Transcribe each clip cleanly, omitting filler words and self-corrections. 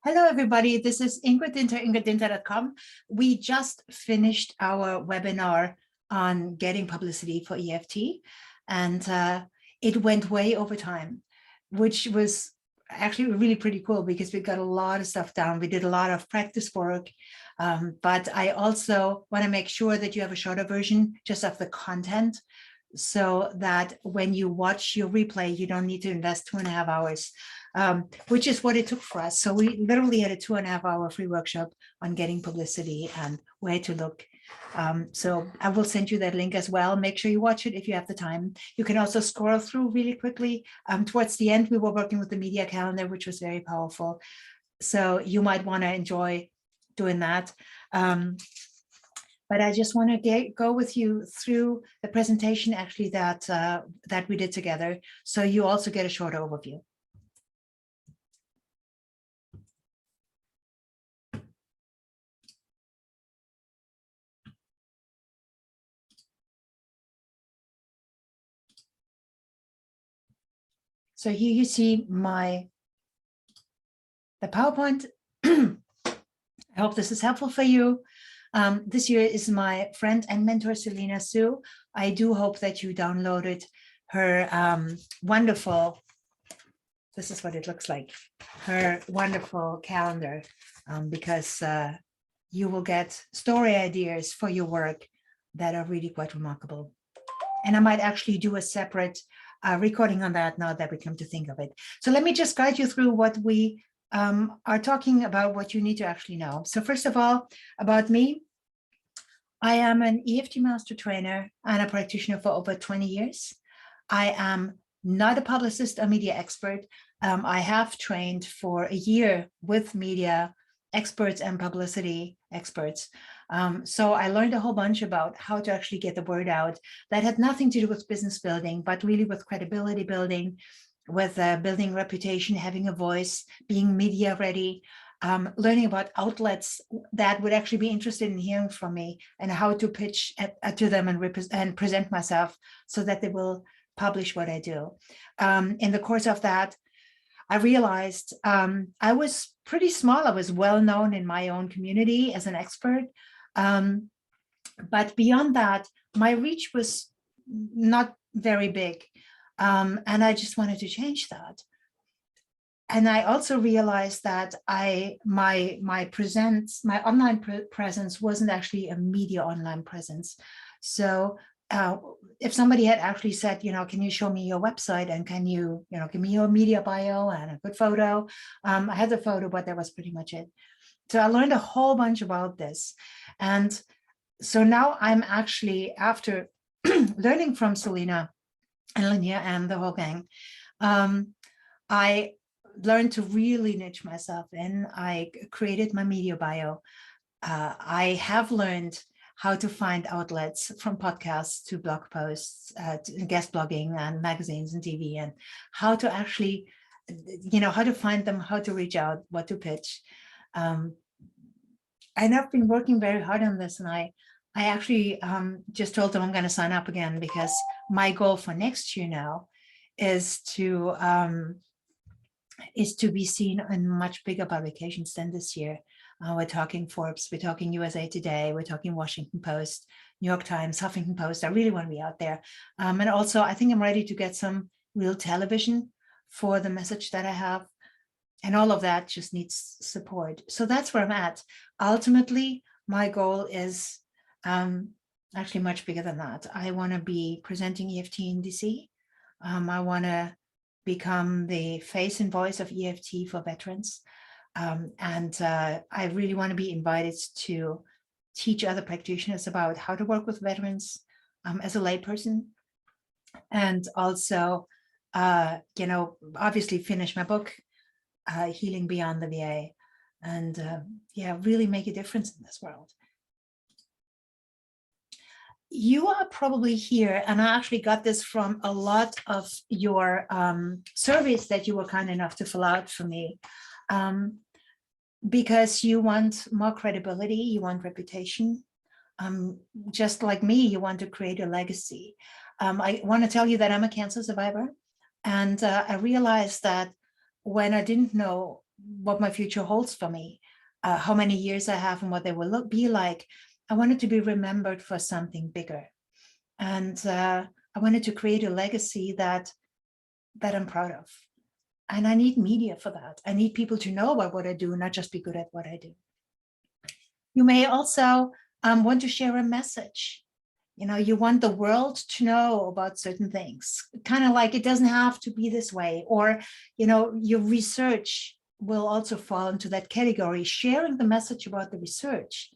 Hello, everybody. This is Ingrid Dinter, ingriddinter.com. We just finished our webinar on getting publicity for EFT, and it went way over time, which was actually really pretty cool because we got a lot of stuff down. We did a lot of practice work, but I also want to make sure that you have a shorter version just of the content, so that when you watch your replay, you don't need to invest 2.5 hours. Which is what it took for us. So we literally had a 2.5 hour free workshop on getting publicity and where to look. So I will send you that link as well. Make sure you watch it if you have the time. You can also scroll through really quickly. Towards the end, we were working with the media calendar, which was very powerful. So you might want to enjoy doing that. But I just want to go with you through the presentation actually that we did together. So you also get a short overview. So here you see the PowerPoint. I hope this is helpful for you. This year is my friend and mentor, Selena Sue. I do hope that you downloaded her wonderful, this is what it looks like, her wonderful calendar, because you will get story ideas for your work that are really quite remarkable. And I might actually do a separate recording on that now that we come to think of it. So let me just guide you through what we are talking about, what you need to actually know. So first of all, about me, I am an EFT master trainer and a practitioner for over 20 years. I am not a publicist or media expert. I have trained for a year with media experts and publicity experts. So I learned a whole bunch about how to actually get the word out. That had nothing to do with business building, but really with credibility building, with building reputation, having a voice, being media ready, learning about outlets that would actually be interested in hearing from me and how to pitch to them and present myself so that they will publish what I do. In the course of that, I realized I was pretty small. I was well known in my own community as an expert. But beyond that, my reach was not very big. And I just wanted to change that. And I also realized that my online presence wasn't actually a media online presence. So if somebody had actually said, can you show me your website and can you, give me your media bio and a good photo? I had the photo, but that was pretty much it. So I learned a whole bunch about this. And so now I'm actually, after learning from Selena and Linnea and the whole gang, I learned to really niche myself in. I created my media bio. I have learned how to find outlets from podcasts to blog posts, to guest blogging and magazines and TV, and how to actually, how to find them, how to reach out, what to pitch. And I've been working very hard on this, and I actually just told them I'm going to sign up again, because my goal for next year now is to be seen in much bigger publications than this year. We're talking Forbes, we're talking USA Today, we're talking Washington Post, New York Times, Huffington Post. I really want to be out there. And also, I think I'm ready to get some real television for the message that I have. And all of that just needs support. So that's where I'm at. Ultimately, my goal is actually much bigger than that. I want to be presenting EFT in DC. I want to become the face and voice of EFT for veterans. And I really want to be invited to teach other practitioners about how to work with veterans as a layperson. And also, obviously finish my book, Healing Beyond the VA, and really make a difference in this world. You are probably here, and I actually got this from a lot of your surveys that you were kind enough to fill out for me, because you want more credibility, you want reputation. Just like me, you want to create a legacy. I want to tell you that I'm a cancer survivor, and I realized that when I didn't know what my future holds for me, how many years I have and what they will be like. I wanted to be remembered for something bigger. And I wanted to create a legacy that I'm proud of. And I need media for that. I need people to know about what I do, not just be good at what I do. You may also want to share a message. You want the world to know about certain things, kind of like it doesn't have to be this way. Or, your research will also fall into that category, sharing the message about the research,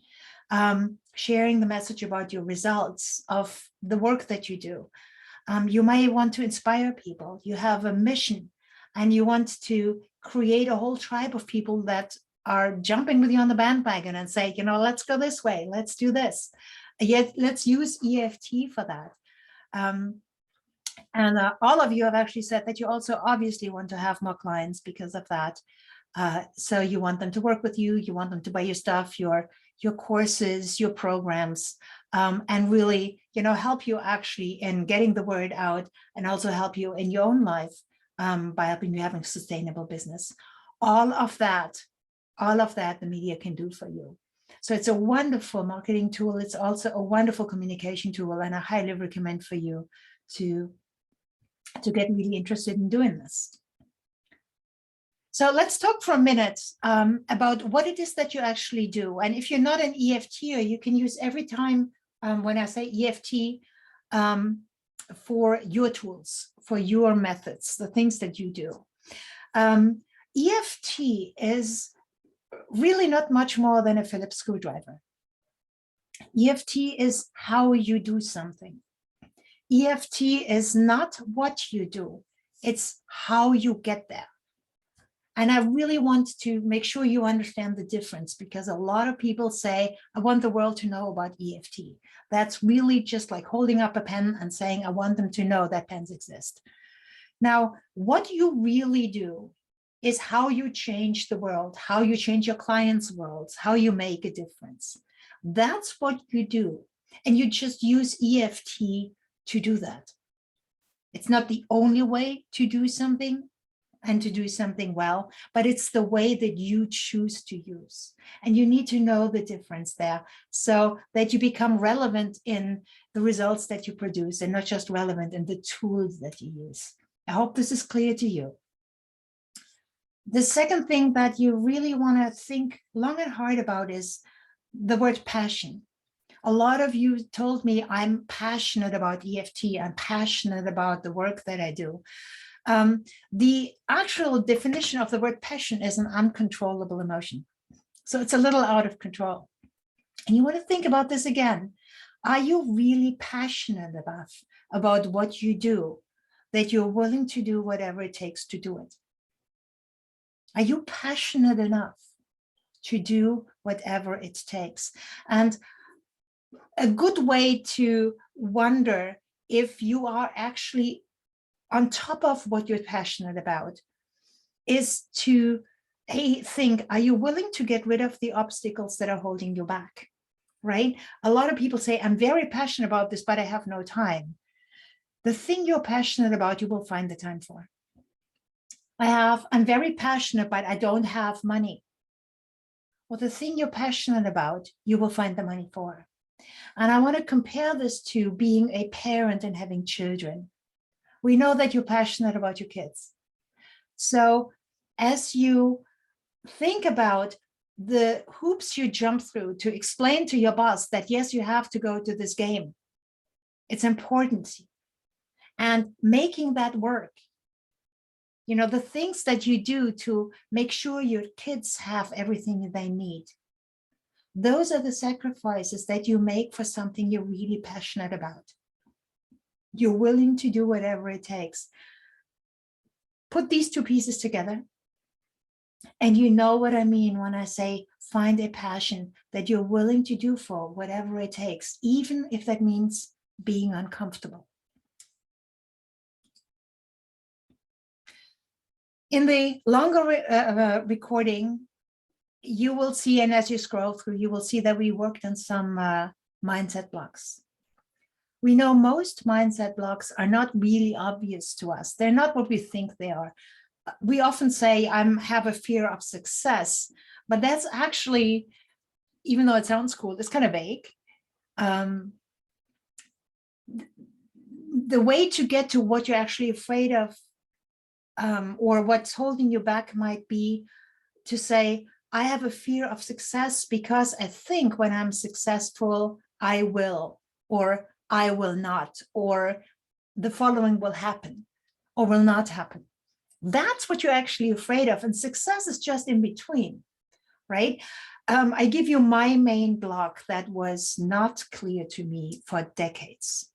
sharing the message about your results of the work that you do. You may want to inspire people. You have a mission and you want to create a whole tribe of people that are jumping with you on the bandwagon and say, let's go this way, let's do this. Yet let's use EFT for that. And all of you have actually said that you also obviously want to have more clients because of that. So you want them to work with you, you want them to buy your stuff, your courses, your programs, and really, help you actually in getting the word out, and also help you in your own life by helping you having sustainable business. All of that the media can do for you. So it's a wonderful marketing tool. It's also a wonderful communication tool, and I highly recommend for you to get really interested in doing this. So let's talk for a minute about what it is that you actually do. And if you're not an EFTer, you can use every time when I say EFT for your tools, for your methods, the things that you do. EFT is really not much more than a Phillips screwdriver. EFT is how you do something. EFT is not what you do, it's how you get there. And I really want to make sure you understand the difference, because a lot of people say, I want the world to know about EFT. That's really just like holding up a pen and saying, I want them to know that pens exist. Now, what you really do is how you change the world, how you change your clients' worlds, how you make a difference. That's what you do. And you just use EFT to do that. It's not the only way to do something and to do something well, but it's the way that you choose to use. And you need to know the difference there so that you become relevant in the results that you produce and not just relevant in the tools that you use. I hope this is clear to you. The second thing that you really want to think long and hard about is the word passion. A lot of you told me I'm passionate about EFT, I'm passionate about the work that I do. The actual definition of the word passion is an uncontrollable emotion. So it's a little out of control. And you want to think about this again. Are you really passionate about what you do, that you're willing to do whatever it takes to do it? Are you passionate enough to do whatever it takes? And a good way to wonder if you are actually on top of what you're passionate about is to think, are you willing to get rid of the obstacles that are holding you back, right? A lot of people say, I'm very passionate about this, but I have no time. The thing you're passionate about, you will find the time for. I'm very passionate, but I don't have money. Well, the thing you're passionate about, you will find the money for. And I want to compare this to being a parent and having children. We know that you're passionate about your kids. So as you think about the hoops you jump through to explain to your boss that, yes, you have to go to this game, it's important. And making that work, the things that you do to make sure your kids have everything they need, those are the sacrifices that you make for something you're really passionate about. You're willing to do whatever it takes. Put these two pieces together, and you know what I mean when I say find a passion that you're willing to do for whatever it takes, even if that means being uncomfortable. In the longer recording, you will see, and as you scroll through, you will see that we worked on some mindset blocks. We know most mindset blocks are not really obvious to us. They're not what we think they are. we often say have a fear of success, but that's actually, even though it sounds cool, it's kind of vague. The way to get to what you're actually afraid of, or what's holding you back, might be to say, I have a fear of success because I think when I'm successful, I will, or I will not, or the following will happen or will not happen. That's what you're actually afraid of. And success is just in between, right? I give you my main block that was not clear to me for decades.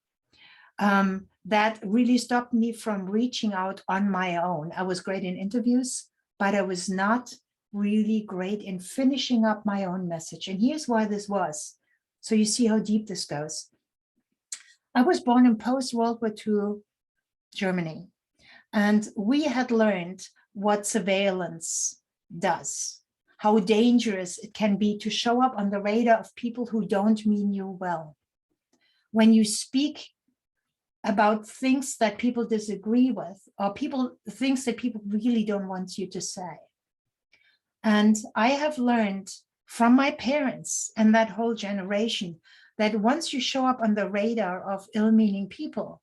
That really stopped me from reaching out on my own. I was great in interviews, but I was not really great in finishing up my own message. And here's why this was. So you see how deep this goes. I was born in post-World War II Germany, and we had learned what surveillance does, how dangerous it can be to show up on the radar of people who don't mean you well. When you speak about things that people disagree with, or things that people really don't want you to say. And I have learned from my parents and that whole generation that once you show up on the radar of ill-meaning people,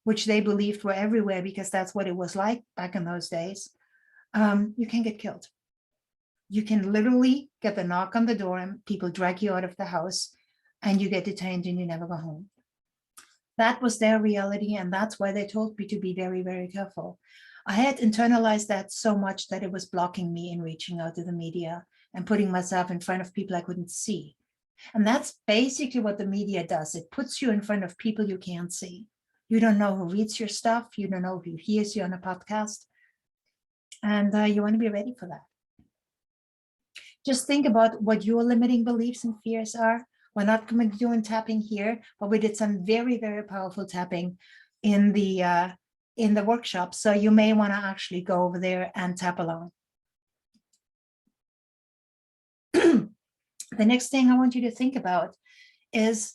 which they believed were everywhere because that's what it was like back in those days, you can get killed. You can literally get the knock on the door and people drag you out of the house and you get detained and you never go home. That was their reality, and that's why they told me to be very, very careful. I had internalized that so much that it was blocking me in reaching out to the media and putting myself in front of people I couldn't see. And that's basically what the media does. It puts you in front of people you can't see. You don't know who reads your stuff. You don't know who hears you on a podcast. And you want to be ready for that. Just think about what your limiting beliefs and fears are. We're not going to be doing tapping here, but we did some very, very powerful tapping in the workshop. So you may want to actually go over there and tap along. The next thing I want you to think about is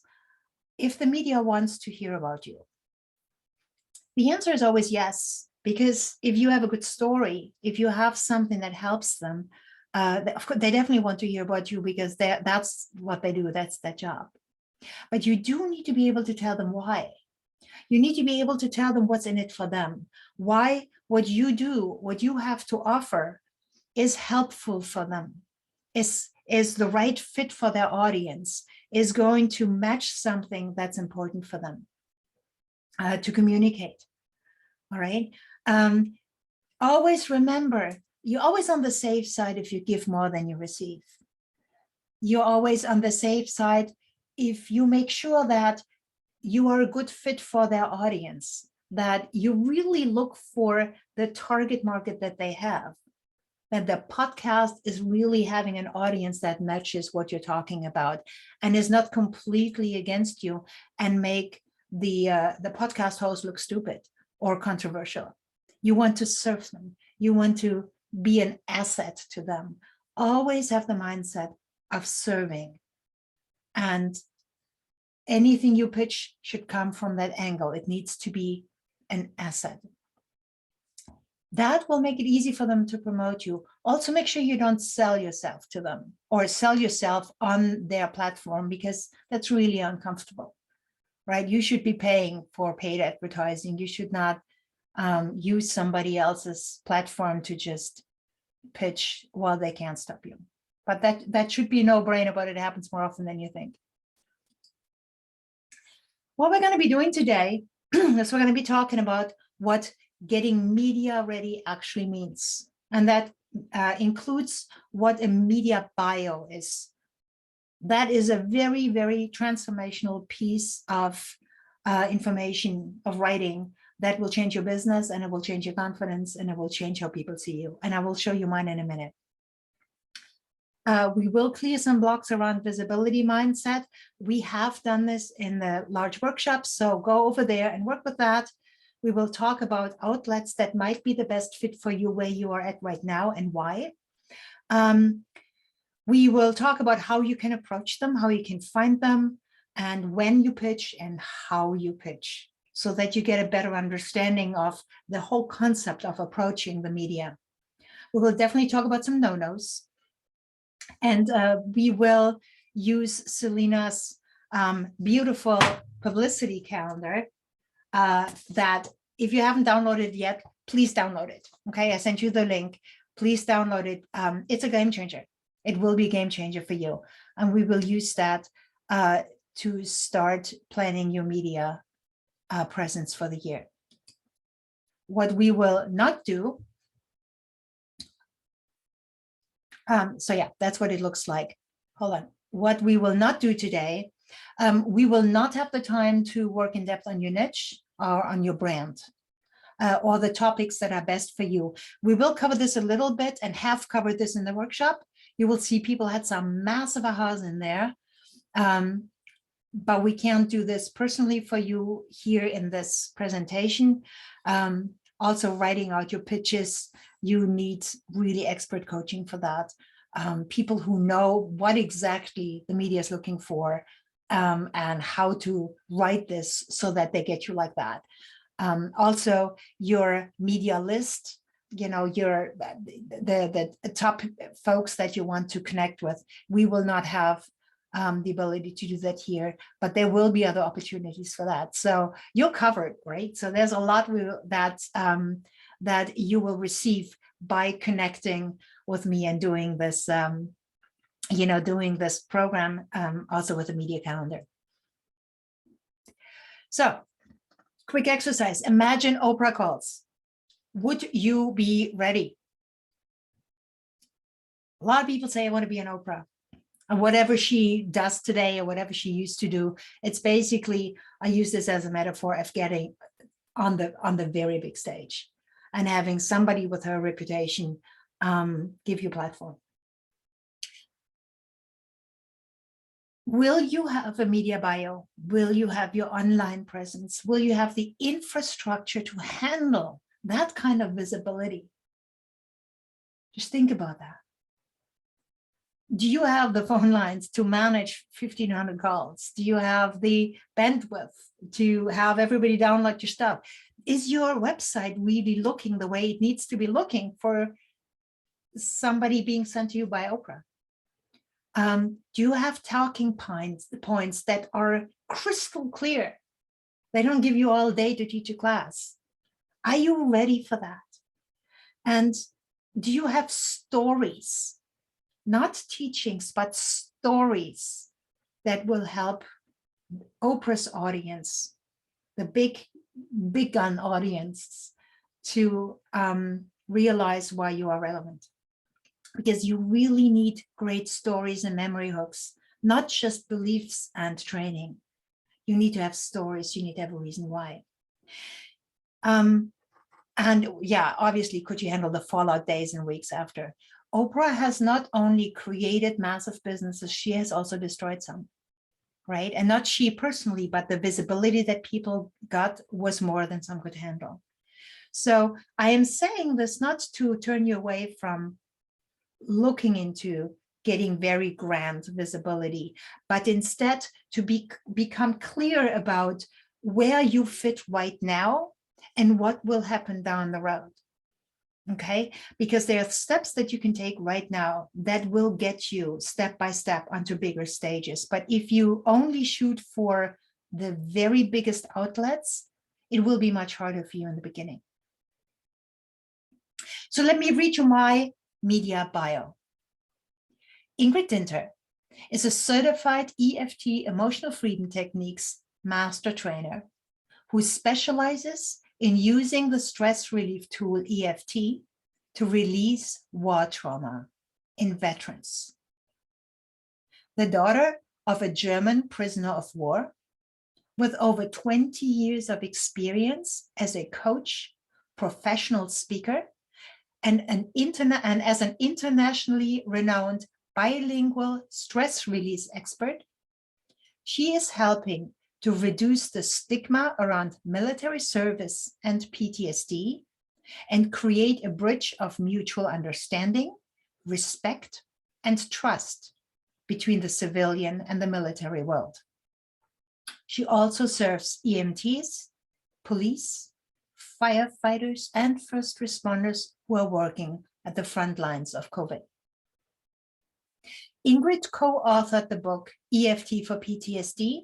if the media wants to hear about you. The answer is always yes, because if you have a good story, if you have something that helps them, of course, they definitely want to hear about you because that's what they do. That's their job. But you do need to be able to tell them why. You need to be able to tell them what's in it for them. Why what you do, what you have to offer is helpful for them, is the right fit for their audience, is going to match something that's important for them to communicate. All right. Always remember, you're always on the safe side if you give more than you receive. You're always on the safe side if you make sure that you are a good fit for their audience, that you really look for the target market that they have, that the podcast is really having an audience that matches what you're talking about and is not completely against you and make the podcast host look stupid or controversial. You want to serve them. You want to be an asset to them. Always have the mindset of serving. And anything you pitch should come from that angle. It needs to be an asset. That will make it easy for them to promote you. Also, make sure you don't sell yourself to them or sell yourself on their platform, because that's really uncomfortable, right? You should be paying for paid advertising. You should not use somebody else's platform to just pitch while they can't stop you. But that should be a no-brainer, but it happens more often than you think. What we're going to be doing today is we're going to be talking about what getting media ready actually means. And that includes what a media bio is. That is a very, very transformational piece of information, of writing, that will change your business, and it will change your confidence, and it will change how people see you. And I will show you mine in a minute. We will clear some blocks around visibility mindset. We have done this in the large workshops, so go over there and work with that. We will talk about outlets that might be the best fit for you where you are at right now and why. We will talk about how you can approach them, how you can find them, and when you pitch and how you pitch. so that you get a better understanding of the whole concept of approaching the media. We will definitely talk about some no-nos, and we will use Selena's beautiful publicity calendar that if you haven't downloaded it yet, please download it. Okay, I sent you the link. Please download it. It's a game changer. It will be a game changer for you. And we will use that to start planning your media presence for the year. What we will not do, so yeah, that's what it looks like. Hold on. What we will not do today, we will not have the time to work in depth on your niche or on your brand. Or the topics that are best for you. We will cover this a little bit and have covered this in the workshop. You will see people had some massive ahas in there, but we can't do this personally for you here in this presentation. Also, writing out your pitches, you need really expert coaching for that. People who know what exactly the media is looking for and how to write this so that they get you like that. Also, your media list, you know, your the top folks that you want to connect with. We will not have the ability to do that here, but there will be other opportunities for that. So you're covered, right? So there's a lot that you will receive by connecting with me and doing this, doing this program also with a media calendar. So. Quick exercise. Imagine Oprah calls. Would you be ready? A lot of people say, I want to be an Oprah. And whatever she does today or whatever she used to do, it's basically, I use this as a metaphor of getting on the very big stage and having somebody with her reputation give you a platform. Will you have a media bio? Will you have your online presence? Will you have the infrastructure to handle that kind of visibility? Just think about that. Do you have the phone lines to manage 1,500 calls? Do you have the bandwidth to have everybody download your stuff? Is your website really looking the way it needs to be looking for somebody being sent to you by Oprah? Do you have talking points that are crystal clear? They don't give you all day to teach a class. Are you ready for that? And do you have stories, not teachings, but stories that will help Oprah's audience, the big gun audience, to realize why you are relevant? Because you really need great stories and memory hooks, not just beliefs and training. You need to have stories. You need to have a reason why. And yeah, obviously, could you handle the fallout days and weeks after? Oprah has not only created massive businesses, she has also destroyed some, right? And not she personally, but the visibility that people got was more than some could handle. So I am saying this not to turn you away from looking into getting very grand visibility, but instead to become clear about where you fit right now and what will happen down the road. Okay, because there are steps that you can take right now that will get you step by step onto bigger stages. But if you only shoot for the very biggest outlets, it will be much harder for you in the beginning. So let me read you my media bio. Ingrid Dinter is a certified EFT emotional freedom techniques master trainer who specializes in using the stress relief tool EFT to release war trauma in veterans. The daughter of a German prisoner of war with over 20 years of experience as a coach, professional speaker, and as an internationally renowned bilingual stress release expert, she is helping to reduce the stigma around military service and PTSD and create a bridge of mutual understanding, respect, and trust between the civilian and the military world. She also serves EMTs, police, firefighters, and first responders who are working at the front lines of COVID. Ingrid co-authored the book EFT for PTSD,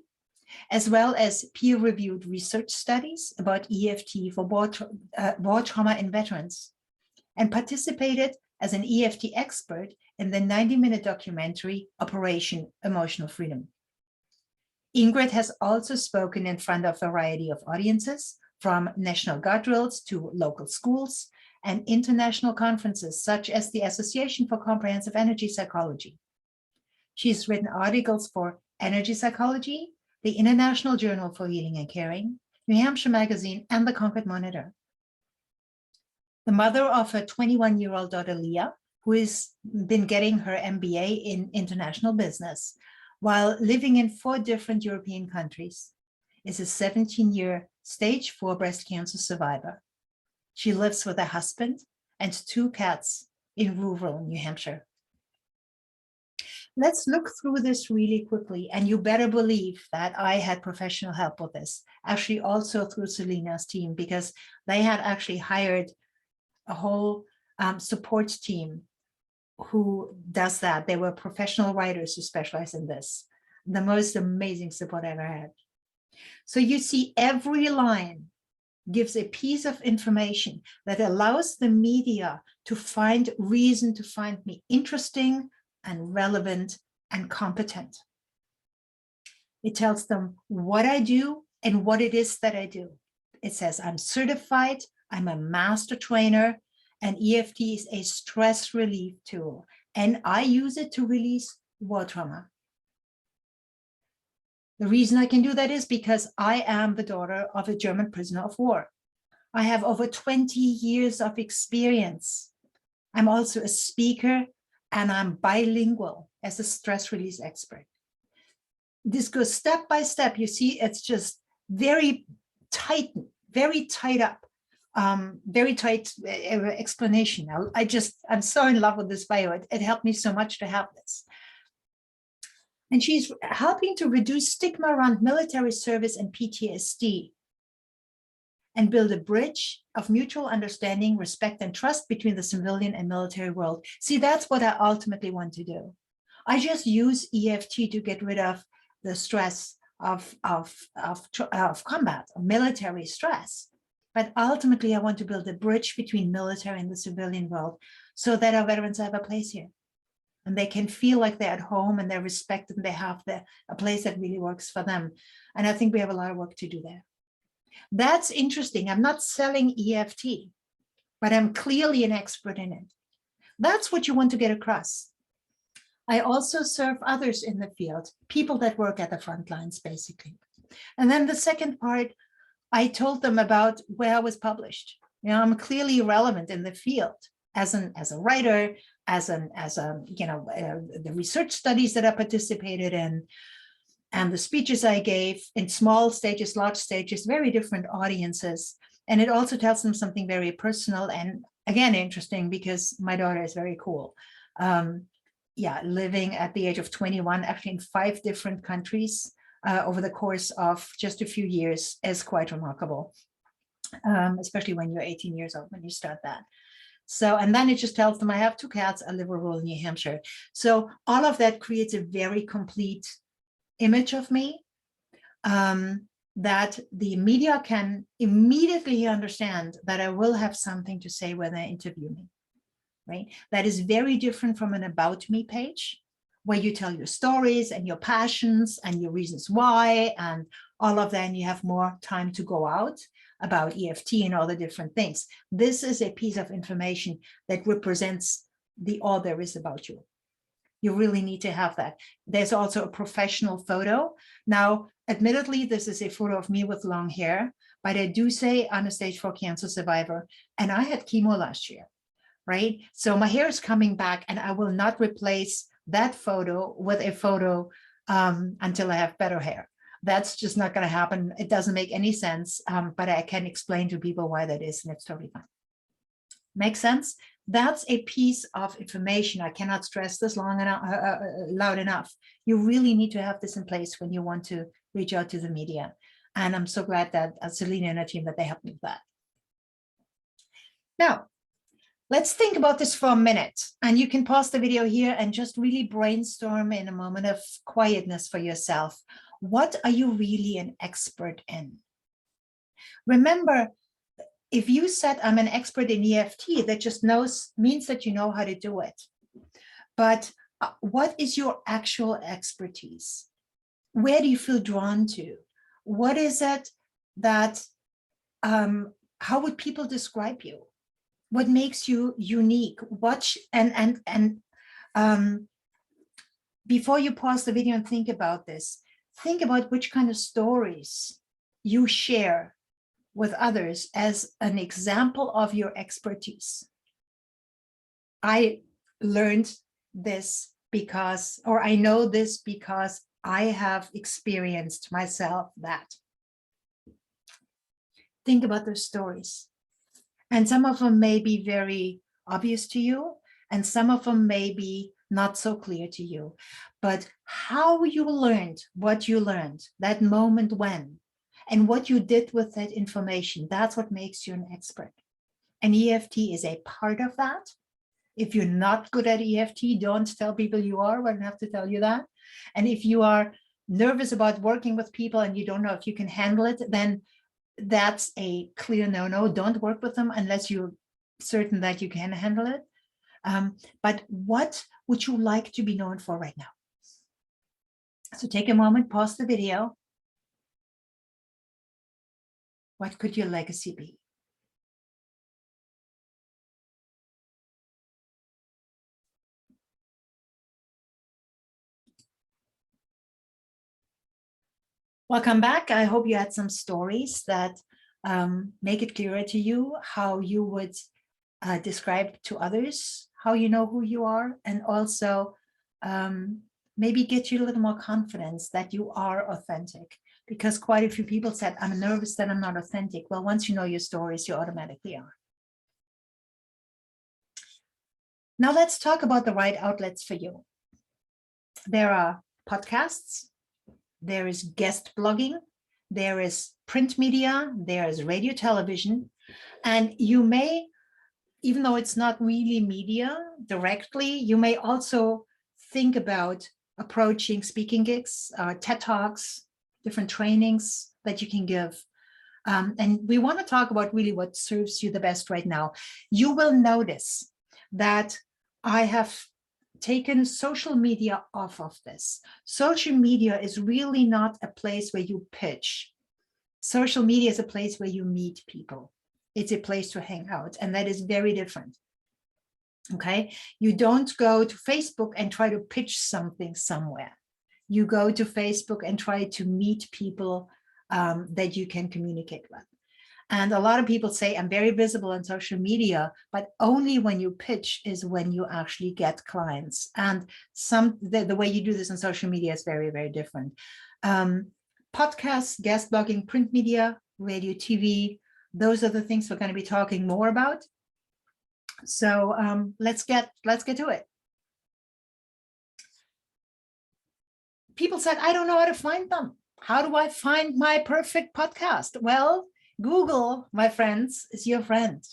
as well as peer-reviewed research studies about EFT for war trauma in veterans, and participated as an EFT expert in the 90-minute documentary Operation Emotional Freedom. Ingrid has also spoken in front of a variety of audiences, from National Guard drills to local schools and international conferences, such as the Association for Comprehensive Energy Psychology. She's written articles for Energy Psychology, the International Journal for Healing and Caring, New Hampshire Magazine, and the Concord Monitor. The mother of a 21-year-old daughter, Leah, who has been getting her MBA in international business while living in 4 different European countries, is a 17-year stage 4 breast cancer survivor. She lives with a husband and 2 cats in rural New Hampshire. Let's look through this really quickly, and you better believe that I had professional help with this, actually also through Selena's team, because they had actually hired a whole support team who does that. They were professional writers who specialize in this. The most amazing support I ever had. So you see, every line gives a piece of information that allows the media to find reason to find me interesting and relevant and competent. It tells them what I do and what it is that I do. It says I'm certified, I'm a master trainer, and EFT is a stress relief tool, and I use it to release war trauma. The reason I can do that is because I am the daughter of a German prisoner of war. I have over 20 years of experience. I'm also a speaker, and I'm bilingual as a stress release expert. This goes step by step. You see, it's just very tight up, very tight explanation. I'm so in love with this bio. It helped me so much to have this. And she's helping to reduce stigma around military service and PTSD, and build a bridge of mutual understanding, respect, and trust between the civilian and military world. See, that's what I ultimately want to do. I just use EFT to get rid of the stress of combat, of military stress. But ultimately, I want to build a bridge between military and the civilian world so that our veterans have a place here. And they can feel like they're at home and they're respected and they have a place that really works for them. And I think we have a lot of work to do there. That's interesting. I'm not selling EFT, but I'm clearly an expert in it. That's what you want to get across. I also serve others in the field, people that work at the front lines, basically. And then the second part, I told them about where I was published. You know, I'm clearly relevant in the field as a writer, the research studies that I participated in, and the speeches I gave in small stages, large stages, very different audiences. And it also tells them something very personal and, again, interesting, because my daughter is very cool. Living at the age of 21, actually in 5 different countries over the course of just a few years is quite remarkable, especially when you're 18 years old, when you start that. So, and then it just tells them I have 2 cats, I live in rural New Hampshire. So all of that creates a very complete image of me that the media can immediately understand that I will have something to say when they interview me, right? That is very different from an about me page where you tell your stories and your passions and your reasons why and all of that, and you have more time to go out about EFT and all the different things. This is a piece of information that represents all there is about you. You really need to have that. There's also a professional photo. Now, admittedly, this is a photo of me with long hair, but I do say I'm a stage 4 cancer survivor, and I had chemo last year, right? So my hair is coming back, and I will not replace that photo with a photo until I have better hair. That's just not going to happen. It doesn't make any sense, but I can explain to people why that is, and it's totally fine. Makes sense? That's a piece of information. I cannot stress this loud enough. You really need to have this in place when you want to reach out to the media. And I'm so glad that Selena and her team, that they helped me with that. Now, let's think about this for a minute. And you can pause the video here and just really brainstorm in a moment of quietness for yourself. What are you really an expert in? Remember, if you said I'm an expert in EFT, that just means that you know how to do it. But what is your actual expertise? Where do you feel drawn to? What is it that, how would people describe you? What makes you unique? Before you pause the video and think about this, think about which kind of stories you share with others as an example of your expertise. I learned this because, or I know this because I have experienced myself that. Think about those stories. And some of them may be very obvious to you, and some of them may be not so clear to you. But how you learned what you learned, that moment when, and what you did with that information, that's what makes you an expert. And EFT is a part of that. If you're not good at EFT, don't tell people you are. I don't have to tell you that. And if you are nervous about working with people and you don't know if you can handle it, then that's a clear no-no. Don't work with them unless you're certain that you can handle it. But what would you like to be known for right now? So take a moment, pause the video. What could your legacy be? Welcome back. I hope you had some stories that make it clearer to you how you would describe to others how you know who you are, and also maybe get you a little more confidence that you are authentic, because quite a few people said, I'm nervous that I'm not authentic. Well, once you know your stories, you automatically are. Now let's talk about the right outlets for you. There are podcasts, there is guest blogging, there is print media, there is radio, television, and you may, even though it's not really media directly, you may also think about approaching speaking gigs, TED Talks, different trainings that you can give. And we want to talk about really what serves you the best right now. You will notice that I have taken social media off of this. Social media is really not a place where you pitch. Social media is a place where you meet people. It's a place to hang out, and that is very different. Okay, you don't go to Facebook and try to pitch something somewhere. You go to Facebook and try to meet people that you can communicate with. And a lot of people say, I'm very visible on social media, but only when you pitch is when you actually get clients. And the way you do this on social media is very, very different. Podcasts, guest blogging, print media, radio, TV, those are the things we're going to be talking more about. So let's get to it. People said, I don't know how to find them. How do I find my perfect podcast? Well, Google, my friends, is your friend.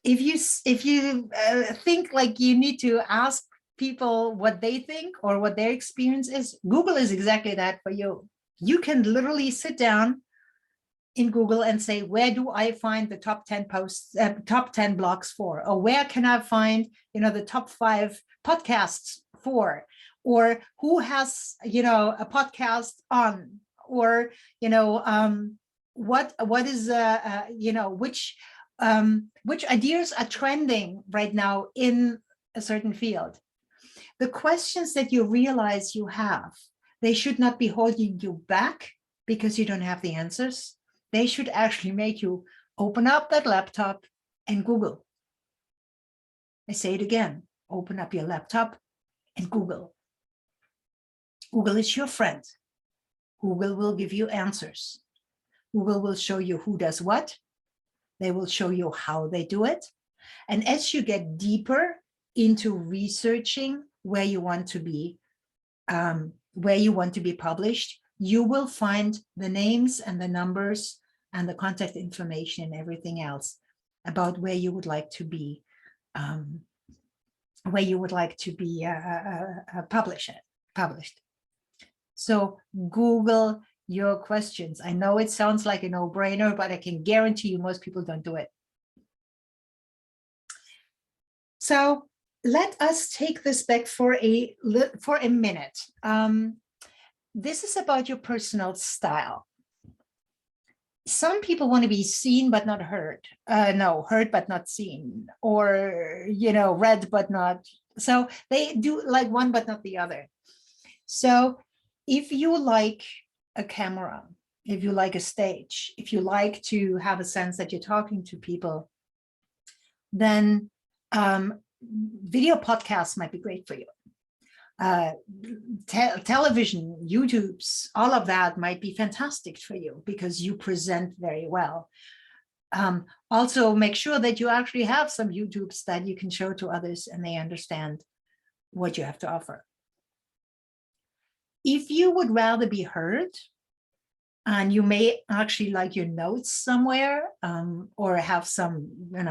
If you think like you need to ask people what they think or what their experience is, Google is exactly that for you. You can literally sit down in Google and say, where do I find the top 10 posts, top 10 blogs for, or where can I find, the top 5 podcasts for, or who has, a podcast on, or, what is, which ideas are trending right now in a certain field. The questions that you realize you have, they should not be holding you back because you don't have the answers. They should actually make you open up that laptop and Google. I say it again, open up your laptop and Google. Google is your friend. Google will give you answers. Google will show you who does what. They will show you how they do it. And as you get deeper into researching where you want to be published, you will find the names and the numbers and the contact information and everything else about where you would like to be, um, published. So Google your questions. I know it sounds like a no-brainer, but I can guarantee you most people don't do it. So let us take this back for a minute. This is about your personal style. Some people want to be seen but not heard. No, heard but not seen, or read but not. So they do like one but not the other. So if you like a camera, if you like a stage, if you like to have a sense that you're talking to people, then video podcasts might be great for you. Television, YouTube's, all of that might be fantastic for you because you present very well. Also, make sure that you actually have some YouTubes that you can show to others and they understand what you have to offer. If you would rather be heard, and you may actually like your notes somewhere, or have some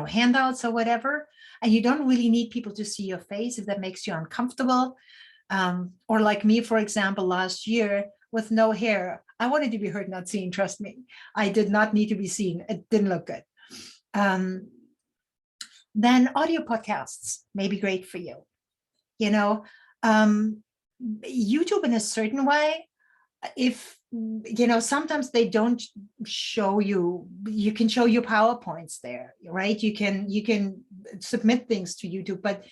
handouts or whatever, and you don't really need people to see your face if that makes you uncomfortable. Or like me, for example, last year with no hair, I wanted to be heard, not seen, trust me. I did not need to be seen. It didn't look good. Then audio podcasts may be great for you. YouTube in a certain way, if sometimes they don't show you, you can show your PowerPoints there, right? You can submit things to YouTube, but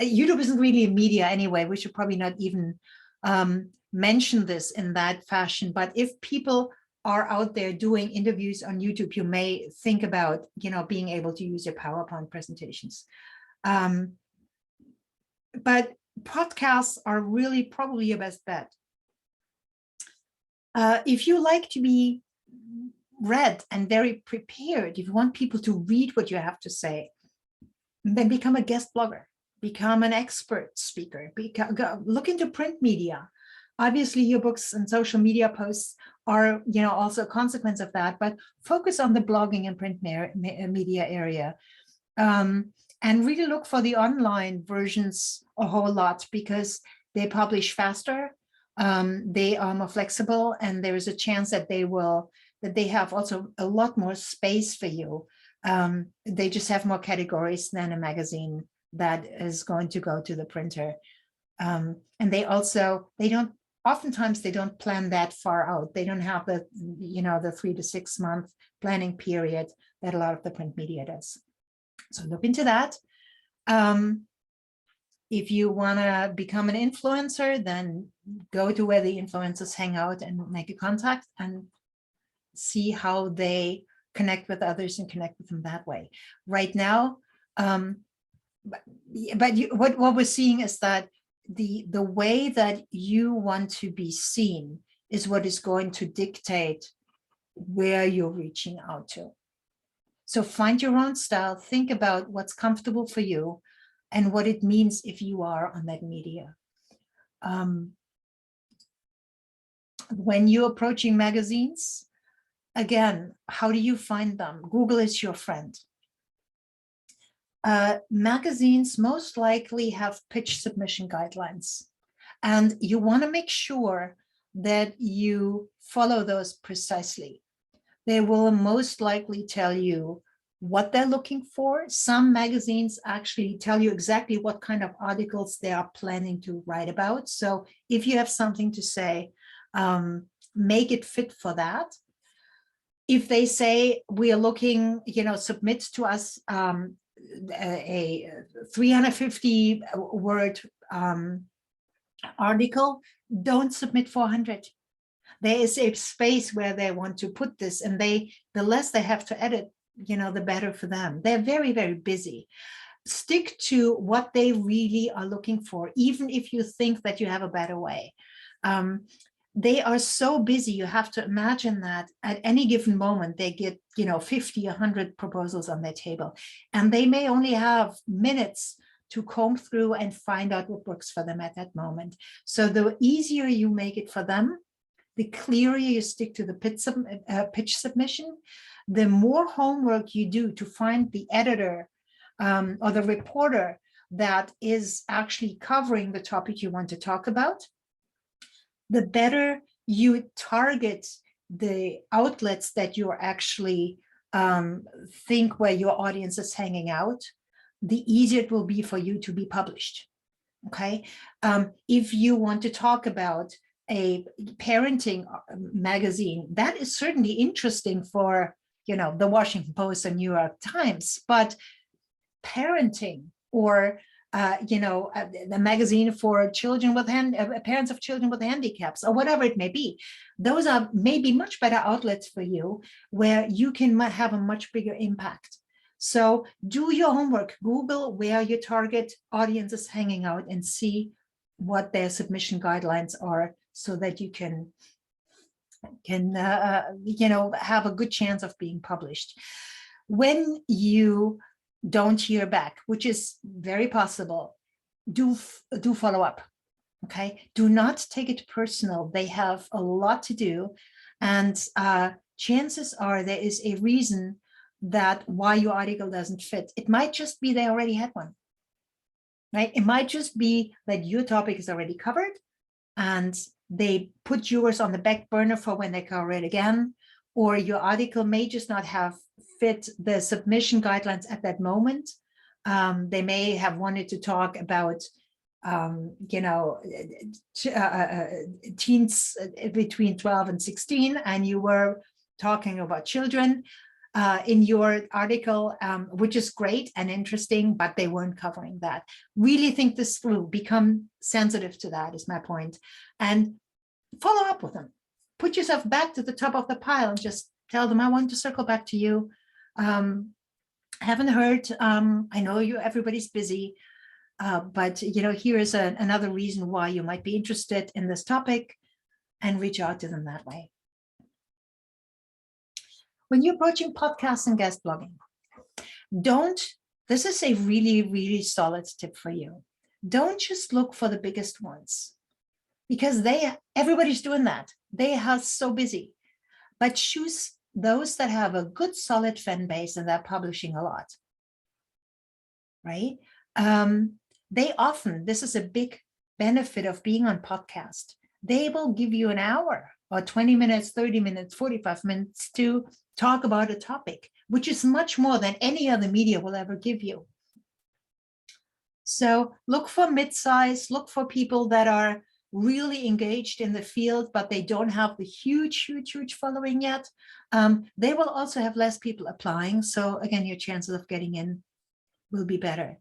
YouTube isn't really a media anyway. We should probably not even mention this in that fashion. But if people are out there doing interviews on YouTube, you may think about being able to use your PowerPoint presentations. But podcasts are really probably your best bet. If you like to be read and very prepared, if you want people to read what you have to say, then become a guest blogger, become an expert speaker, look into print media. Obviously, your books and social media posts are also a consequence of that, but focus on the blogging and print media area. And really look for the online versions a whole lot because they publish faster. They are more flexible, and there is a chance that they have also a lot more space for you. They just have more categories than a magazine that is going to go to the printer. And oftentimes they don't plan that far out. They don't have the 3 to 6 month planning period that a lot of the print media does. So look into that. If you want to become an influencer, then go to where the influencers hang out and make a contact and see how they connect with others and connect with them that way. Right now, what we're seeing is that the way that you want to be seen is what is going to dictate where you're reaching out to. So find your own style, think about what's comfortable for you and what it means if you are on that media. When you're approaching magazines, again, how do you find them? Google is your friend. Magazines most likely have pitch submission guidelines, and you want to make sure that you follow those precisely. They will most likely tell you what they're looking for. Some magazines actually tell you exactly what kind of articles they are planning to write about. So if you have something to say, make it fit for that. If they say we are looking, submit to us a 350 word article, don't submit 400. There is a space where they want to put this, and the less they have to edit, the better for them. They're very, very busy. Stick to what they really are looking for, even if you think that you have a better way. They are so busy. You have to imagine that at any given moment, they get, 50, 100 proposals on their table, and they may only have minutes to comb through and find out what works for them at that moment. So the easier you make it for them, the clearer you stick to the pitch submission, the more homework you do to find the editor or the reporter that is actually covering the topic you want to talk about, the better you target the outlets that you actually think where your audience is hanging out, the easier it will be for you to be published. Okay, if you want to talk about a parenting magazine, that is certainly interesting for, you know, the Washington Post and New York Times, but parenting or the magazine for children with parents of children with handicaps or whatever it may be, those are maybe much better outlets for you where you can have a much bigger impact. So do your homework, Google where your target audience is hanging out and see what their submission guidelines are so that you can have a good chance of being published. When you don't hear back, which is very possible, do follow up. Okay, do not take it personal. They have a lot to do, and chances are there is a reason that why your article doesn't fit. It might just be they already had one, right? It might just be that your topic is already covered and they put yours on the back burner for when they cover it again, or your article may just not have fit the submission guidelines at that moment. They may have wanted to talk about teens between 12 and 16, and you were talking about children in your article, which is great and interesting, but they weren't covering that. Really think this through, become sensitive to that is my point, and follow up with them. Put yourself back to the top of the pile and just tell them, I want to circle back to you. Haven't heard, I know everybody's busy, but here is another reason why you might be interested in this topic, and reach out to them that way. When you're approaching podcasts and guest blogging, this is a really, really solid tip for you. Don't just look for the biggest ones, because everybody's doing that. They are so busy, but choose those that have a good solid fan base and they're publishing a lot, right? This is a big benefit of being on podcast. They will give you an hour or 20 minutes, 30 minutes, 45 minutes to talk about a topic, which is much more than any other media will ever give you. So look for mid-size, look for people that are really engaged in the field, but they don't have the huge following yet. They will also have less people applying. So again, your chances of getting in will be better.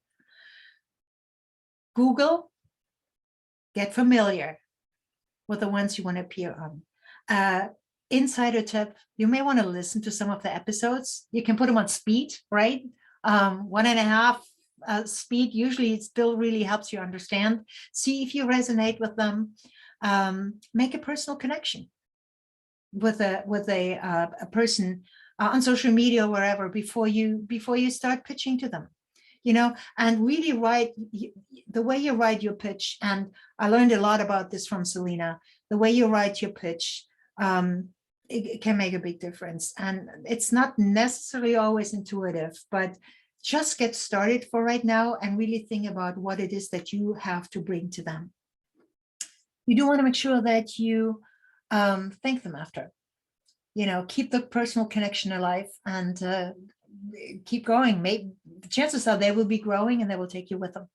Google, get familiar with the ones you want to appear on. Insider tip, you may want to listen to some of the episodes. You can put them on speed, right? 1.5 speed. Usually it still really helps you understand. See if you resonate with them. Make a personal connection with a person on social media or wherever before you start pitching to them. And really write the way you write your pitch. And I learned a lot about this from Selena. The way you write your pitch, it can make a big difference. And it's not necessarily always intuitive, but just get started for right now and really think about what it is that you have to bring to them. You do want to make sure that you thank them after. Keep the personal connection alive and keep going. Maybe the chances are they will be growing and they will take you with them.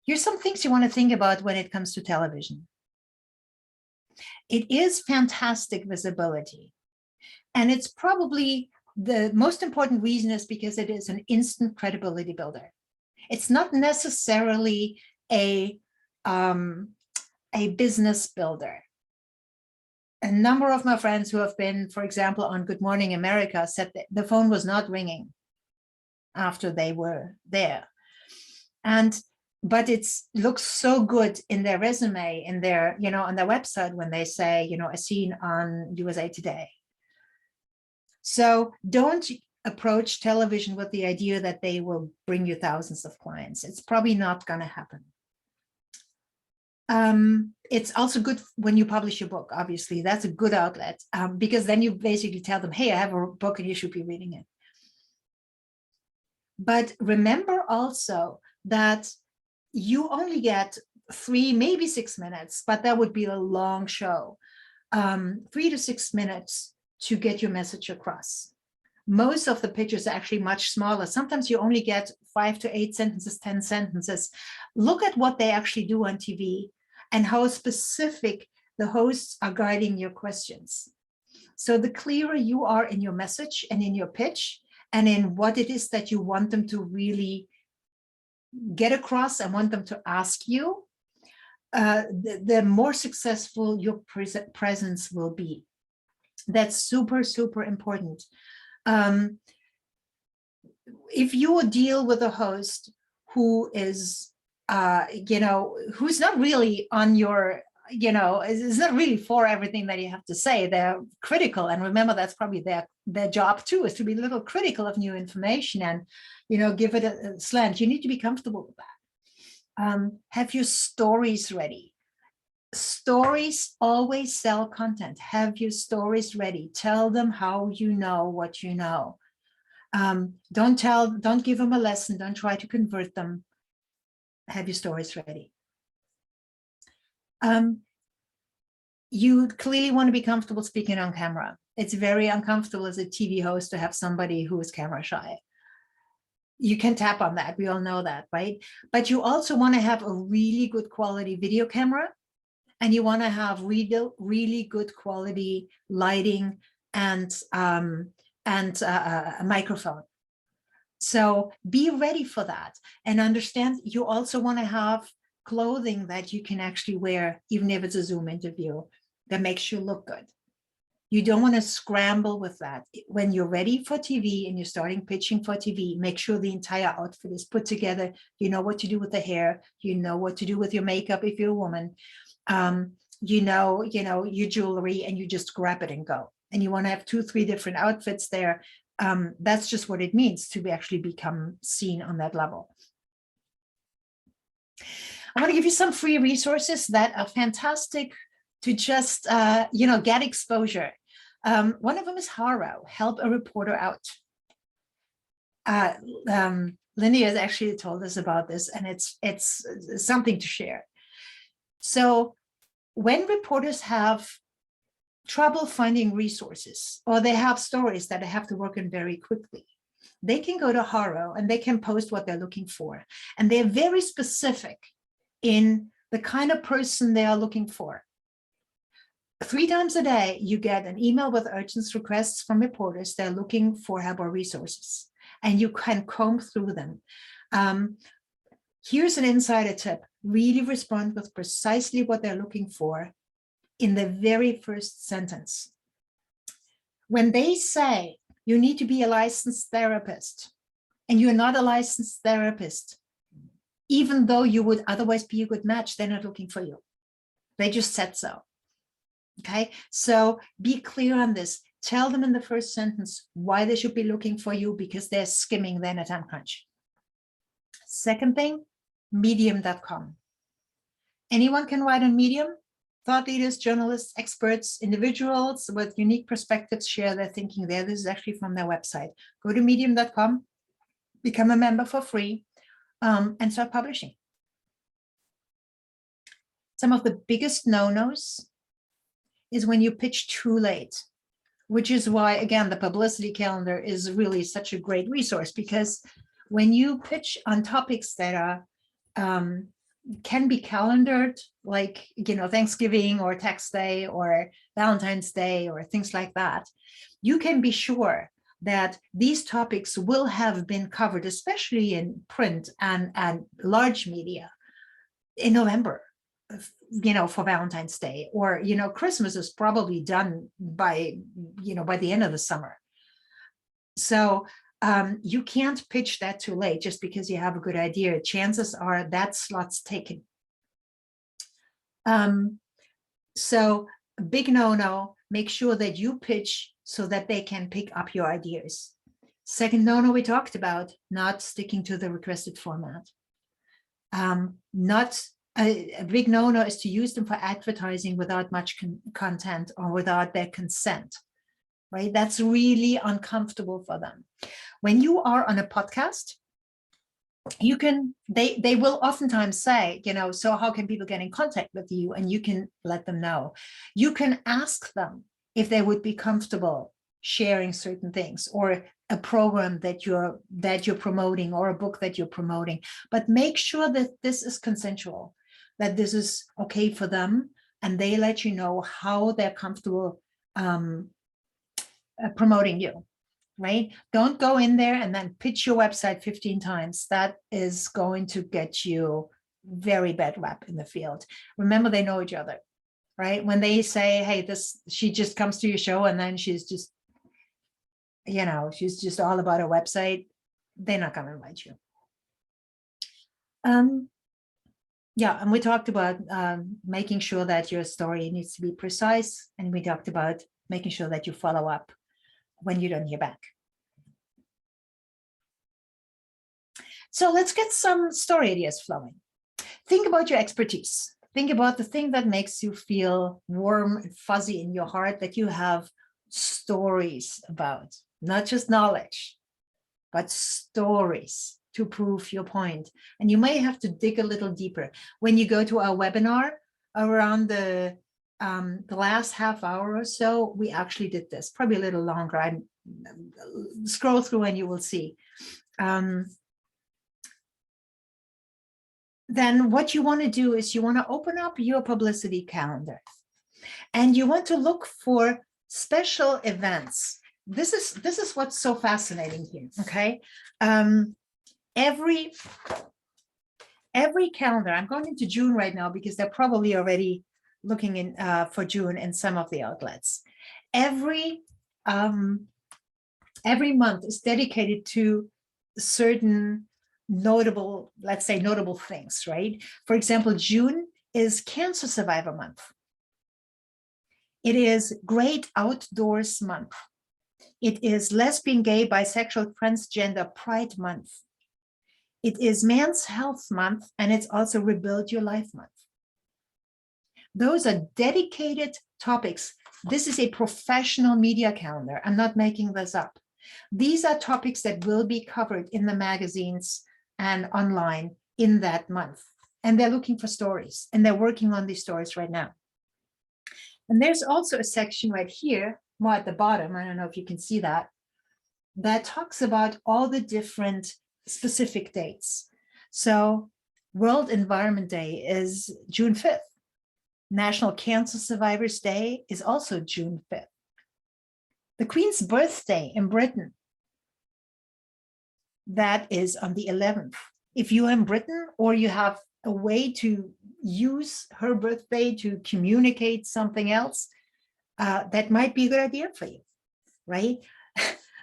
Here's some things you want to think about when it comes to television. It is fantastic visibility. And it's probably the most important reason is because it is an instant credibility builder. It's not necessarily a business builder. A number of my friends who have been, for example, on Good Morning America said that the phone was not ringing after they were there. But it looks so good in their resume, in their, on their website when they say, a scene on USA Today. So don't approach television with the idea that they will bring you thousands of clients. It's probably not going to happen. It's also good when you publish your book, obviously. That's a good outlet, because then you basically tell them, hey, I have a book and you should be reading it. But remember also that you only get 3, maybe 6 minutes, but that would be a long show, 3 to 6 minutes to get your message across. Most of the pitches are actually much smaller. Sometimes you only get 5 to 8 sentences, 10 sentences. Look at what they actually do on TV and how specific the hosts are guiding your questions. So the clearer you are in your message and in your pitch and in what it is that you want them to really get across and want them to ask you, the more successful your presence will be. That's super, super important. If you deal with a host who is, who's not really on your, is not really for everything that you have to say, they're critical. And remember, that's probably their job too, is to be a little critical of new information and, give it a slant. You need to be comfortable with that. Have your stories ready. Stories always sell content. Have your stories ready. Tell them how you know what you know. Don't give them a lesson. Don't try to convert them. Have your stories ready. You clearly want to be comfortable speaking on camera. It's very uncomfortable as a TV host to have somebody who is camera shy. You can tap on that. We all know that, right? But you also want to have a really good quality video camera, and you want to have really good quality lighting and a microphone. So be ready for that, and understand you also want to have clothing that you can actually wear, even if it's a Zoom interview, that makes you look good. You don't want to scramble with that. When you're ready for TV and you're starting pitching for TV, make sure the entire outfit is put together. You know what to do with the hair. You know what to do with your makeup if you're a woman. You know your jewelry, and you just grab it and go. And you want to have 2, 3 different outfits there. That's just what it means to actually become seen on that level. I want to give you some free resources that are fantastic to just, get exposure. One of them is Haro, Help a Reporter Out. Lindy has actually told us about this, and it's something to share. So when reporters have trouble finding resources, or they have stories that they have to work on very quickly, they can go to Haro and they can post what they're looking for. And they're very specific in the kind of person they are looking for. 3 times a day, you get an email with urgent requests from reporters. They're looking for help or resources, and you can comb through them. Here's an insider tip. Really respond with precisely what they're looking for in the very first sentence. When they say you need to be a licensed therapist, and you're not a licensed therapist, even though you would otherwise be a good match, they're not looking for you. They just said so. Okay, so be clear on this. Tell them in the first sentence why they should be looking for you, because they're skimming then at TimeCrunch. Second thing, medium.com. Anyone can write on Medium. Thought leaders, journalists, experts, individuals with unique perspectives share their thinking there. This is actually from their website. Go to medium.com, become a member for free, and start publishing. Some of the biggest no-nos is when you pitch too late, which is why, again, the publicity calendar is really such a great resource, because when you pitch on topics that are can be calendared, like Thanksgiving or Tax Day or Valentine's Day or things like that, you can be sure that these topics will have been covered, especially in print and large media, in November, for Valentine's Day, or Christmas is probably done by the end of the summer. So you can't pitch that too late just because you have a good idea. Chances are that slot's taken. So a big no-no, make sure that you pitch so that they can pick up your ideas. Second no-no we talked about, not sticking to the requested format. Not a big no-no is to use them for advertising without much content or without their consent, right? That's really uncomfortable for them. When you are on a podcast, you can, they will oftentimes say, so how can people get in contact with you? And you can let them know. You can ask them if they would be comfortable sharing certain things, or a program that you're promoting, or a book that you're promoting, but make sure that this is consensual, that this is okay for them, and they let you know how they're comfortable promoting you. Right? Don't go in there and then pitch your website 15 times. That is going to get you very bad rep in the field. Remember, they know each other, right? When they say, hey, she just comes to your show and then she's just, she's just all about her website, they're not going to invite you. Yeah, and we talked about making sure that your story needs to be precise, and we talked about making sure that you follow up when you don't hear back. So let's get some story ideas flowing. Think about your expertise. Think about the thing that makes you feel warm and fuzzy in your heart, that you have stories about, not just knowledge, but stories to prove your point. And you may have to dig a little deeper. When you go to our webinar around the last half hour or so, we actually did this, probably a little longer. I scroll through and you will see. Then what you want to do is you want to open up your publicity calendar, and you want to look for special events. This is what's so fascinating here. Okay, every calendar. I'm going into June right now because they're probably already looking in for June in some of the outlets. Every month is dedicated to certain notable, let's say notable things, right? For example, June is Cancer Survivor Month. It is Great Outdoors Month. It is Lesbian, Gay, Bisexual, Transgender Pride Month. It is Men's Health Month, and it's also Rebuild Your Life Month. Those are dedicated topics. This is a professional media calendar. I'm not making this up. These are topics that will be covered in the magazines and online in that month. And they're looking for stories, and they're working on these stories right now. And there's also a section right here, more at the bottom, I don't know if you can see that, that talks about all the different specific dates. So World Environment Day is June 5th. National Cancer Survivors Day is also June 5th. The Queen's birthday in Britain, that is on the 11th. If you're in Britain, or you have a way to use her birthday to communicate something else, that might be a good idea for you, right?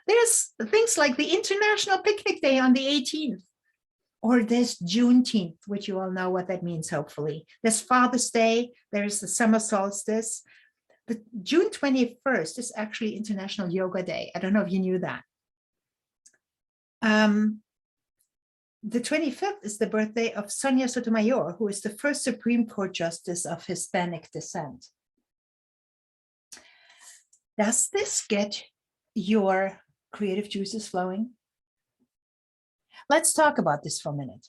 There's things like the International Picnic Day on the 18th, or there's Juneteenth, which you all know what that means, hopefully. There's Father's Day, there's the summer solstice. The June 21st is actually International Yoga Day. I don't know if you knew that. The 25th is the birthday of Sonia Sotomayor, who is the first Supreme Court Justice of Hispanic descent. Does this get your creative juices flowing? Let's talk about this for a minute.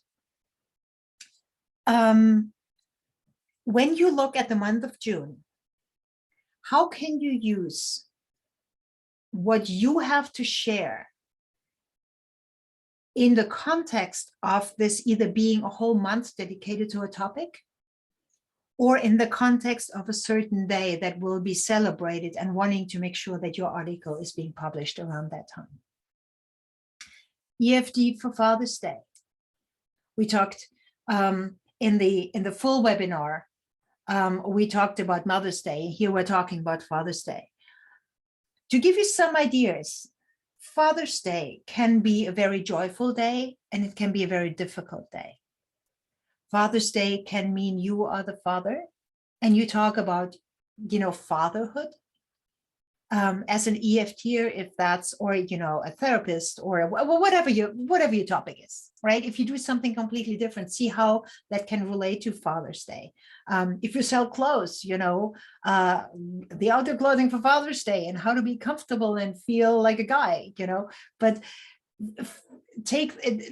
When you look at the month of June, how can you use what you have to share in the context of this either being a whole month dedicated to a topic, or in the context of a certain day that will be celebrated and wanting to make sure that your article is being published around that time? EFD for Father's Day. We talked in the full webinar, we talked about Mother's Day. Here we're talking about Father's Day. To give you some ideas, Father's Day can be a very joyful day, and it can be a very difficult day. Father's Day can mean you are the father, and you talk about, fatherhood. as an EFTer, if that's, or a therapist, or whatever your topic is, right? If you do something completely different, see how that can relate to Father's Day. If you sell clothes, the outdoor clothing for Father's Day and how to be comfortable and feel like a guy, but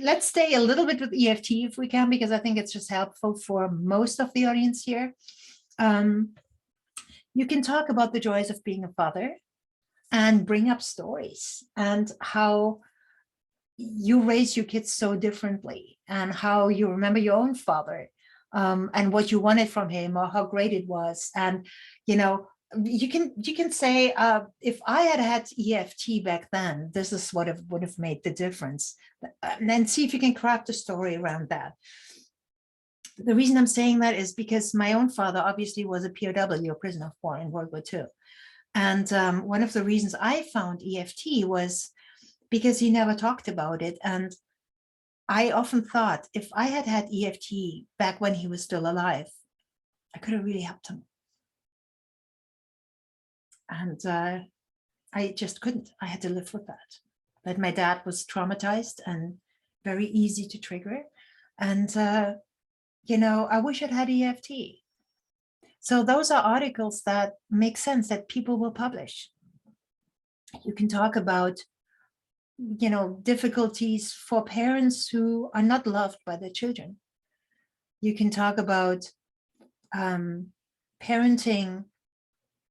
let's stay a little bit with EFT if we can, because I think it's just helpful for most of the audience here. You can talk about the joys of being a father and bring up stories and how you raise your kids so differently and how you remember your own father, and what you wanted from him or how great it was. And, you can say, if I had had EFT back then, this is what would have made the difference. And then see if you can craft a story around that. The reason I'm saying that is because my own father obviously was a POW, a prisoner of war in World War II. And one of the reasons I found EFT was because he never talked about it. And I often thought, if I had had EFT back when he was still alive, I could have really helped him. And I just couldn't. I had to live with that. That my dad was traumatized and very easy to trigger. And, I wish I'd had EFT. So those are articles that make sense that people will publish. You can talk about, difficulties for parents who are not loved by their children. You can talk about parenting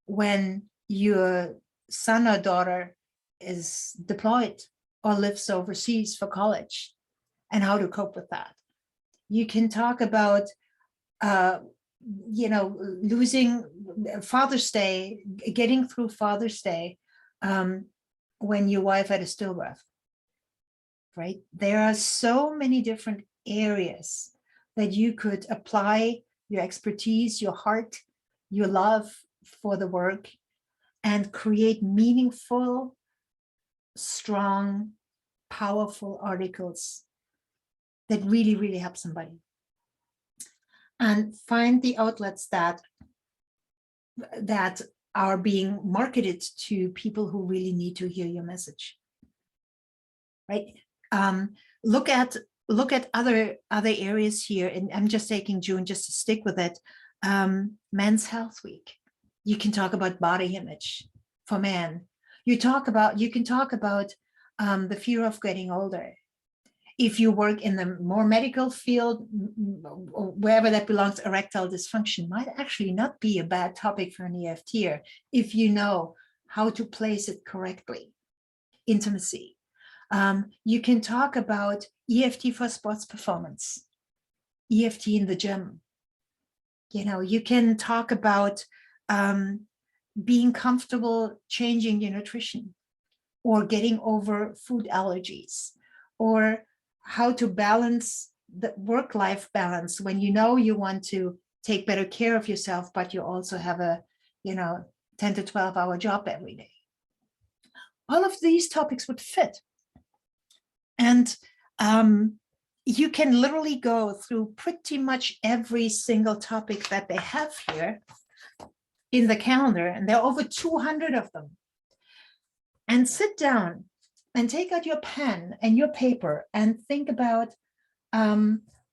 when your son or daughter is deployed or lives overseas for college and how to cope with that. You can talk about losing Father's Day, getting through Father's Day when your wife had a stillbirth, right? There are so many different areas that you could apply your expertise, your heart, your love for the work, and create meaningful, strong, powerful articles that really, really help somebody. And find the outlets that are being marketed to people who really need to hear your message, right? Look at other areas here, and I'm just taking June just to stick with it. Men's Health Week. You can talk about body image for men. You can talk about the fear of getting older. If you work in the more medical field, wherever that belongs, erectile dysfunction might actually not be a bad topic for an EFTer if you know how to place it correctly. Intimacy. You can talk about EFT for sports performance, EFT in the gym. You can talk about being comfortable changing your nutrition or getting over food allergies, or how to balance the work-life balance when you want to take better care of yourself, but you also have a 10 to 12-hour job every day. All of these topics would fit. And you can literally go through pretty much every single topic that they have here in the calendar, and there are over 200 of them. And sit down and take out your pen and your paper and think about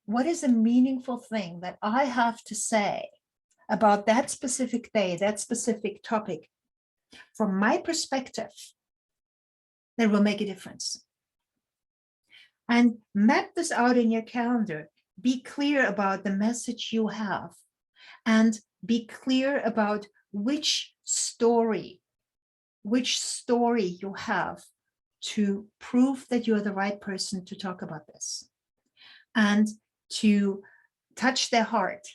what is a meaningful thing that I have to say about that specific day, that specific topic, from my perspective, that will make a difference. And map this out in your calendar. Be clear about the message you have, and be clear about which story you have to prove that you're the right person to talk about this, and to touch their heart,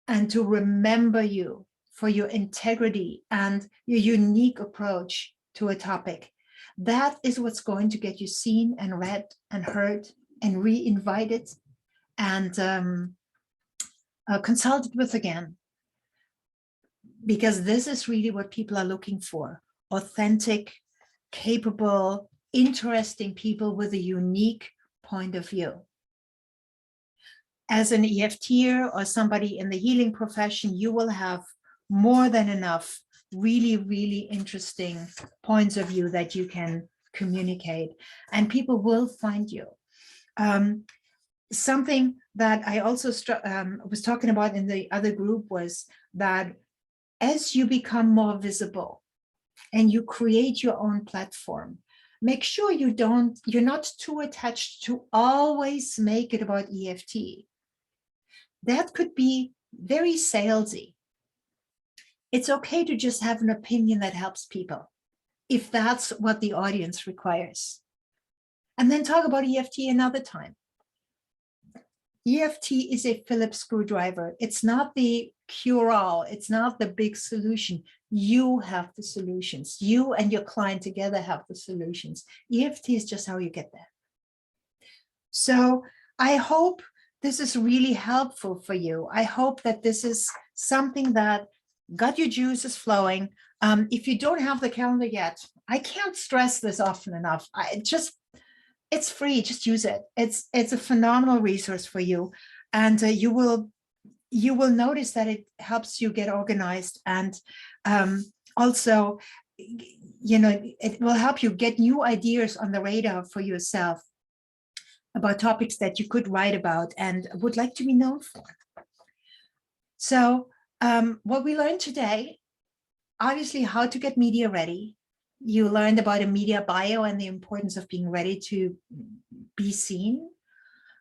and to remember you for your integrity and your unique approach to a topic. That is what's going to get you seen and read and heard and re-invited and consulted with again. Because this is really what people are looking for: authentic, capable, interesting people with a unique point of view. As an EFTer or somebody in the healing profession, you will have more than enough really, really interesting points of view that you can communicate, and people will find you. Something that I also was talking about in the other group was that as you become more visible and you create your own platform, make sure you're not too attached to always make it about EFT. That could be very salesy. It's okay to just have an opinion that helps people, if that's what the audience requires. And then talk about EFT another time. EFT is a Phillips screwdriver. It's not the cure-all. It's not the big solution. You have the solutions. You and your client together have the solutions. EFT is just how you get there. So I hope this is really helpful for you. I hope that this is something that got your juices flowing. If you don't have the calendar yet, I can't stress this often enough. It's free, just use it. It's a phenomenal resource for you. And you will notice that it helps you get organized. And also, it will help you get new ideas on the radar for yourself about topics that you could write about and would like to be known for. So what we learned today, obviously how to get media ready. You learned about a media bio and the importance of being ready to be seen.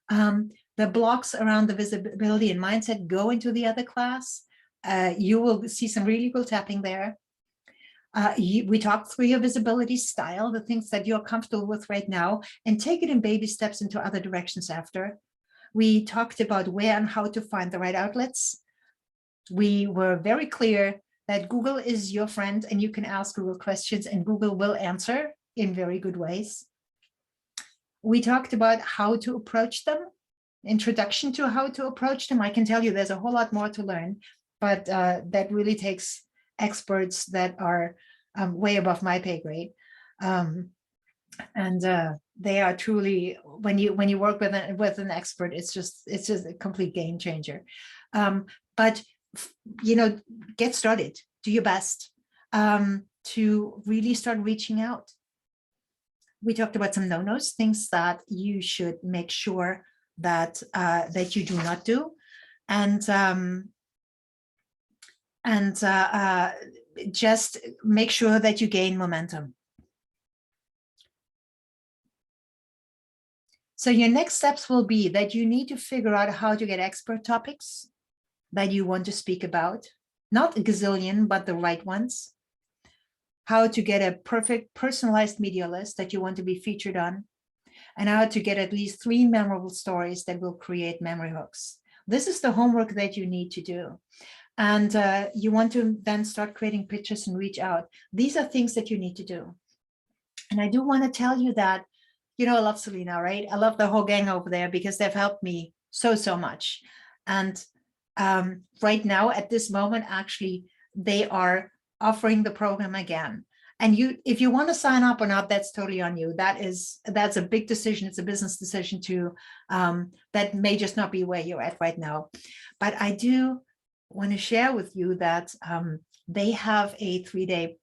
The blocks around the visibility and mindset go into the other class. You will see some really cool tapping there. We talked through your visibility style, the things that you're comfortable with right now, and take it in baby steps into other directions after. We talked about where and how to find the right outlets. We were very clear that Google is your friend and you can ask Google questions and Google will answer in very good ways. We talked about how to approach them, introduction to how to approach them. I can tell you there's a whole lot more to learn, but that really takes experts that are way above my pay grade. They are truly, when you work with an expert, it's just a complete game changer. But get started, do your best to really start reaching out. We talked about some no-nos, things that you should make sure that that you do not do, and just make sure that you gain momentum. So your next steps will be that you need to figure out how to get expert topics that you want to speak about, not a gazillion, but the right ones. How to get a perfect personalized media list that you want to be featured on, and how to get at least 3 memorable stories that will create memory hooks. This is the homework that you need to do. And you want to then start creating pictures and reach out. These are things that you need to do. And I do want to tell you that, I love Selena, right? I love the whole gang over there because they've helped me so much. And right now at this moment, actually, they are offering the program again. And if you want to sign up or not, that's totally on you. That's a big decision. It's a business decision too. That may just not be where you're at right now. But I do want to share with you that they have a 3-day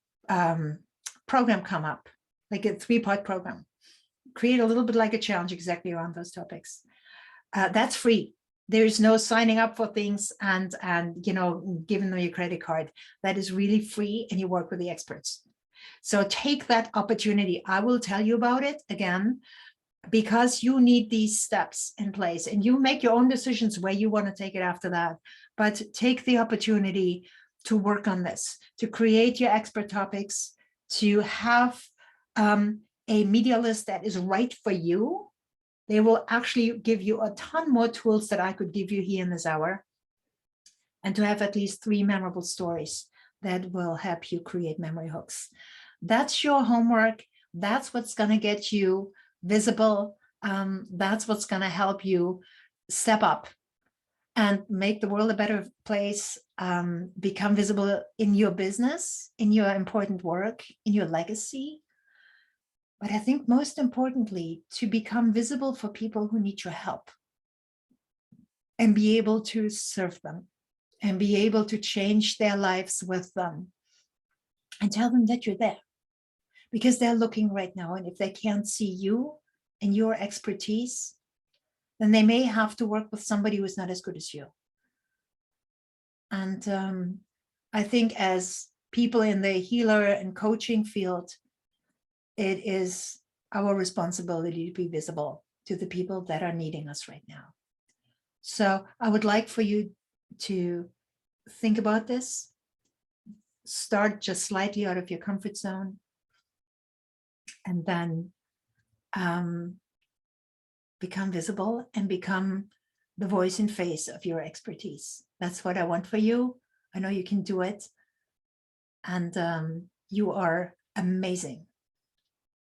program come up, like a 3-part program. Create a little bit like a challenge exactly around those topics. That's free. There's no signing up for things and giving them your credit card. That is really free, and you work with the experts. So take that opportunity. I will tell you about it again, because you need these steps in place, and you make your own decisions where you want to take it after that. But take the opportunity to work on this, to create your expert topics, to have a media list that is right for you. They will actually give you a ton more tools that I could give you here in this hour, and to have at least 3 memorable stories that will help you create memory hooks. That's your homework. That's what's going to get you visible. That's what's going to help you step up and make the world a better place, become visible in your business, in your important work, in your legacy. But I think most importantly, to become visible for people who need your help and be able to serve them and be able to change their lives with them. and tell them that you're there, because they're looking right now. And if they can't see you and your expertise, then they may have to work with somebody who's not as good as you. And I think as people in the healer and coaching field, it is our responsibility to be visible to the people that are needing us right now. So I would like for you to think about this. Start just slightly out of your comfort zone, and then become visible and become the voice and face of your expertise. That's what I want for you. I know you can do it. And you are amazing.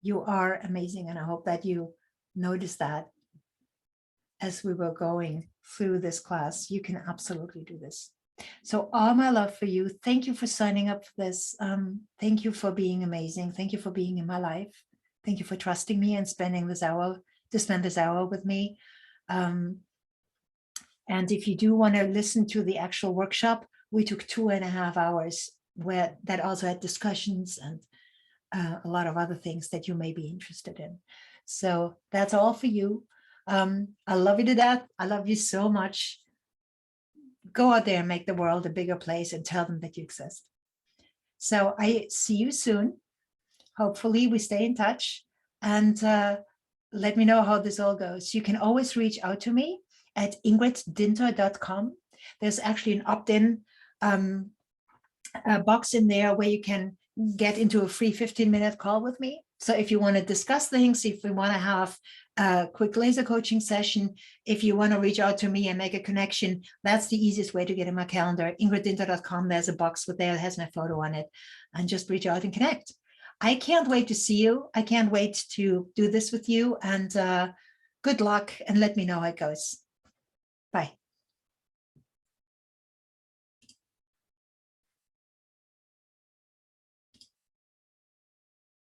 You are amazing. And I hope that you notice that as we were going through this class. You can absolutely do this. So all my love for you. Thank you for signing up for this. Thank you for being amazing. Thank you for being in my life. Thank you for trusting me and spending this hour with me. And if you do want to listen to the actual workshop, we took 2.5 hours where that also had discussions and a lot of other things that you may be interested in. So that's all for you. I love you to death. I love you so much. Go out there and make the world a bigger place and tell them that you exist. So I see you soon. Hopefully we stay in touch, and let me know how this all goes. You can always reach out to me at ingriddinter.com. There's actually an opt-in box in there where you can get into a free 15-minute call with me. So if you want to discuss things, if we want to have a quick laser coaching session, if you want to reach out to me and make a connection, that's the easiest way to get in my calendar. ingriddinter.com, there's a box with there that has my photo on it, and just reach out and connect. I can't wait to see you. I can't wait to do this with you, and good luck, and let me know how it goes. Bye.